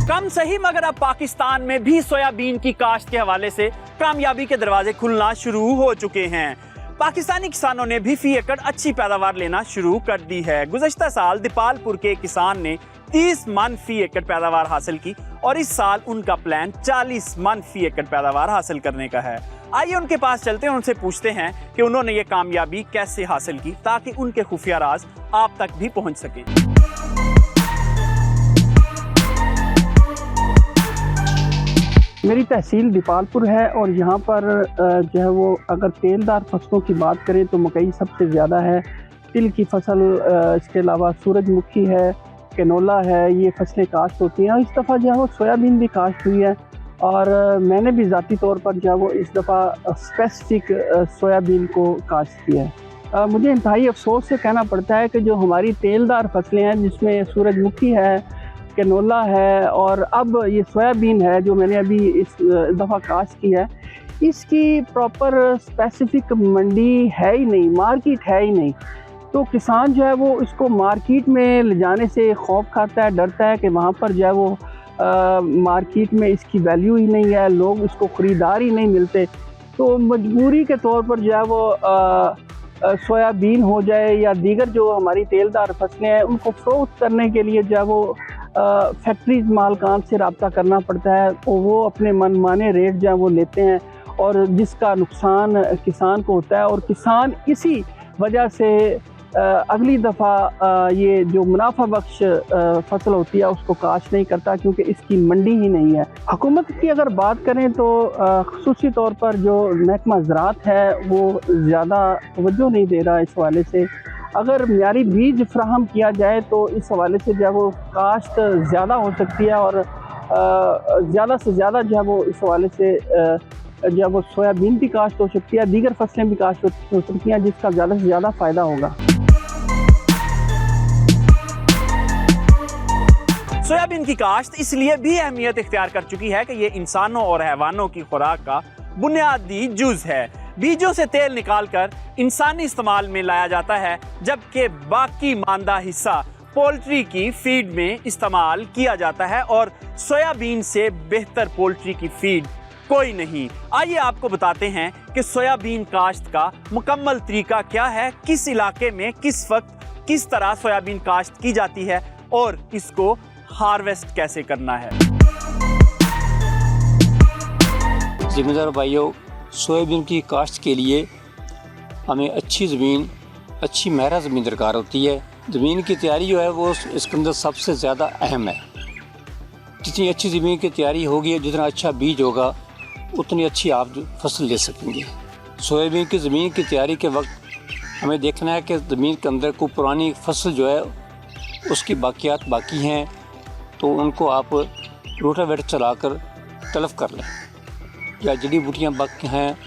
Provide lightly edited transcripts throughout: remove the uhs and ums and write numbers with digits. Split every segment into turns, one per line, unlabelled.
कम सही मगर अब पाकिस्तान में भी सोयाबीन की काश्त के हवाले से कामयाबी के दरवाजे खुलना शुरू हो चुके हैं। पाकिस्तानी किसानों ने भी फी एकड़ अच्छी पैदावार लेना शुरू कर दी है। गुज़श्ता साल दीपालपुर के किसान ने 30 मन फी एकड़ पैदावार हासिल की और इस साल उनका प्लान 40 मन फी एकड़ पैदावार हासिल करने का है। आइए उनके पास चलते हैं, उनसे पूछते हैं कि उन्होंने ये कामयाबी कैसे हासिल की ताकि उनके खुफिया राज आप तक भी पहुंच सकें।
मेरी तहसील दीपालपुर है और यहाँ पर जो है वो अगर तेलदार फसलों की बात करें तो मकई सबसे ज़्यादा है, तिल की फसल, इसके अलावा सूरजमुखी है, कैनोला है, ये फसलें काश्त होती हैं। इस दफ़ा जो है वो सोयाबीन भी काश्त हुई है और मैंने भी ज़ाती तौर पर जो है वो इस दफ़ा स्पेसिफिक सोयाबीन को काश्त किया है। मुझे इंतहाई अफसोस से कहना पड़ता है कि जो हमारी तेलदार फसलें हैं जिसमें सूरजमुखी है, कैनोला है और अब ये सोयाबीन है जो मैंने अभी इस दफ़ा काश्त की है, इसकी प्रॉपर स्पेसिफिक मंडी है ही नहीं, मार्केट है ही नहीं। तो किसान जो है वो इसको मार्केट में ले जाने से खौफ खाता है, डरता है कि वहाँ पर जो है वो मार्केट में इसकी वैल्यू ही नहीं है, लोग इसको ख़रीदार ही नहीं मिलते। तो मजबूरी के तौर पर जो है वो सोयाबीन हो जाए या दीगर जो हमारी तेलदार फसलें हैं उनको फ़रोख्त करने के लिए जो है वो फैक्ट्रीज मालकान से रब्ता करना पड़ता है। तो वो अपने मनमाने रेट जो है वो लेते हैं और जिसका नुकसान किसान को होता है और किसान इसी वजह से अगली दफ़ा ये जो मुनाफा बख्श फसल होती है उसको काश्त नहीं करता क्योंकि इसकी मंडी ही नहीं है। हुकूमत की अगर बात करें तो ख़ुसूसी तौर पर जो महकमा ज़राअत है वो ज़्यादा तवज्जो नहीं दे रहा इस हवाले से। अगर मियारी बीज फ्राहम किया जाए तो इस हवाले से जो है वो काश्त ज़्यादा हो सकती है और ज़्यादा से ज़्यादा जो है वो इस हवाले से जो है वो सोयाबीन भी काश्त हो सकती है, दीगर फसलें भी काश्त हो सकती हैं जिसका ज़्यादा से ज़्यादा फ़ायदा होगा।
सोयाबीन की काश्त इसलिए भी अहमियत इख्तियार कर चुकी है कि ये इंसानों और हैवानों की खुराक का बुनियादी जुज़ है। बीजों से तेल निकालकर इंसानी इस्तेमाल में लाया जाता है जबकि बाकी मांदा हिस्सा पोल्ट्री की फीड में इस्तेमाल किया जाता है और सोयाबीन से बेहतर पोल्ट्री की फीड कोई नहीं। आइए आपको बताते हैं कि सोयाबीन काश्त का मुकम्मल तरीका क्या है, किस इलाके में किस वक्त किस तरह सोयाबीन काश्त की जाती है और इसको हार्वेस्ट कैसे करना है।
जिम्मेदार भाइयों, सोयाबीन की काश्त के लिए हमें अच्छी ज़मीन, अच्छी महरा ज़मीन दरकार होती है। ज़मीन की तैयारी जो है वो इसके अंदर सबसे ज़्यादा अहम है। जितनी अच्छी ज़मीन की तैयारी होगी, जितना अच्छा बीज होगा, उतनी अच्छी आप फसल ले सकेंगे। सोयाबीन की ज़मीन की तैयारी के वक्त हमें देखना है कि ज़मीन के अंदर कोई पुरानी फसल जो है उसकी बाकियात बाकी हैं तो उनको आप रोटावेटर चलाकर तलफ कर लें, या जड़ी बूटियाँ बाकी हैं,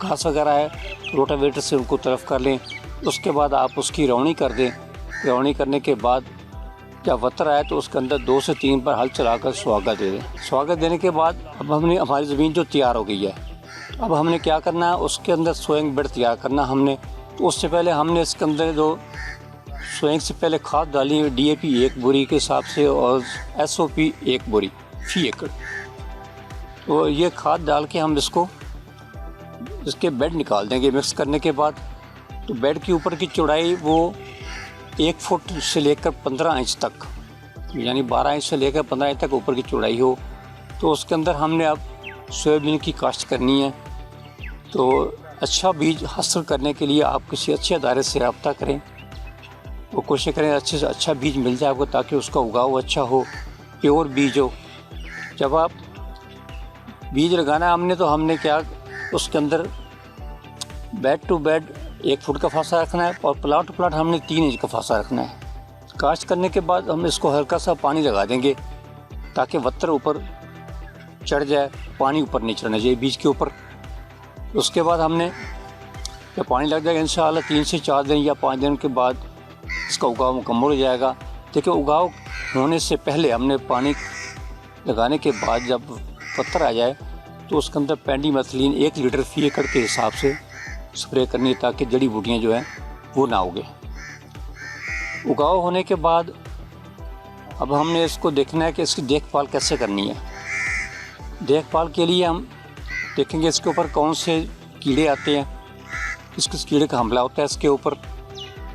घास वगैरह है, रोटावेटर से उनको तलफ कर लें। उसके बाद आप उसकी रौनी कर दें। रौनी करने के बाद जब वतर आए तो उसके अंदर 2 से 3 बार हल चलाकर सुहागा दे दें। सुहागा देने के बाद अब हमारी ज़मीन जो तैयार हो गई है, अब हमने क्या करना है, उसके अंदर सोइंग बेड तैयार करना हमने। तो उससे पहले हमने इसके अंदर जो सोइंग से पहले खाद डाली, DAP 1 बोरी के हिसाब से और SOP 1 बोरी फी एकड़। तो ये खाद डाल के हम इसके बेड निकाल देंगे। मिक्स करने के बाद तो बेड के ऊपर की चौड़ाई वो 1 फुट से लेकर 15 इंच तक, यानी 12 इंच से लेकर 15 इंच तक ऊपर की चौड़ाई हो। तो उसके अंदर हमने अब सोयाबीन की काश्त करनी है। तो अच्छा बीज हासिल करने के लिए आप किसी अच्छे अदारे से रब्ता करें, वो कोशिश करें अच्छे से अच्छा बीज मिल जाए आपको ताकि उसका उगाव अच्छा हो, प्योर बीज हो। जब आप बीज लगाना है हमने, तो हमने क्या उसके अंदर बेड टू बेड 1 फुट का फासला रखना है और प्लाट टू प्लाट हमने 3 इंच का फासला रखना है। काश्त करने के बाद हम इसको हल्का सा पानी लगा देंगे ताकि वत्तर ऊपर चढ़ जाए, पानी ऊपर नहीं चढ़ना चाहिए बीज के ऊपर। उसके बाद हमने जब पानी लग जाएगा इंशाअल्लाह 3 से 4 दिन या 5 दिन के बाद इसका उगाव मुकम्मल हो जाएगा। देखिए, उगाव होने से पहले हमने पानी लगाने के बाद जब पत्थर आ जाए तो उसके अंदर पेंडीमेथिलीन 1 लीटर फी एकड़ के हिसाब से स्प्रे करनी है ताकि जड़ी बूटियाँ जो हैं वो ना उगे। उगाव होने के बाद अब हमने इसको देखना है कि इसकी देखभाल कैसे करनी है। देखभाल के लिए हम देखेंगे इसके ऊपर कौन से कीड़े आते हैं, किस किस कीड़े का हमला होता है इसके ऊपर।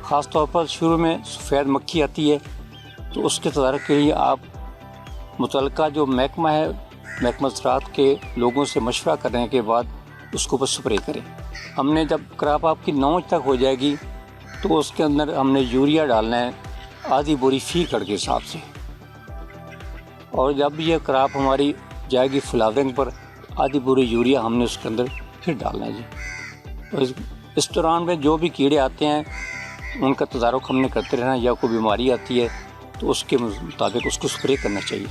ख़ास तौर पर शुरू में सफ़ेद मक्खी आती है, तो उसके तदारक के लिए आप मुतल्लिका जो महकमा है, महकमा ज़राअत के लोगों से मशवरा करने के बाद उसके ऊपर स्प्रे करें। हमने जब क्रॉप आपकी 9 इंच तक हो जाएगी तो उसके अंदर हमने यूरिया डालना है आधी बोरी फी एकड़ के हिसाब से। और जब ये क्रॉप हमारी जाएगी फ्लावरिंग पर, आधी बोरी यूरिया हमने उसके अंदर फिर डालना है जी। और इस दौरान में जो भी कीड़े आते हैं उनका तदारुक हमने करते रहना, या कोई बीमारी आती है तो उसके मुताबिक उसको स्प्रे करना चाहिए।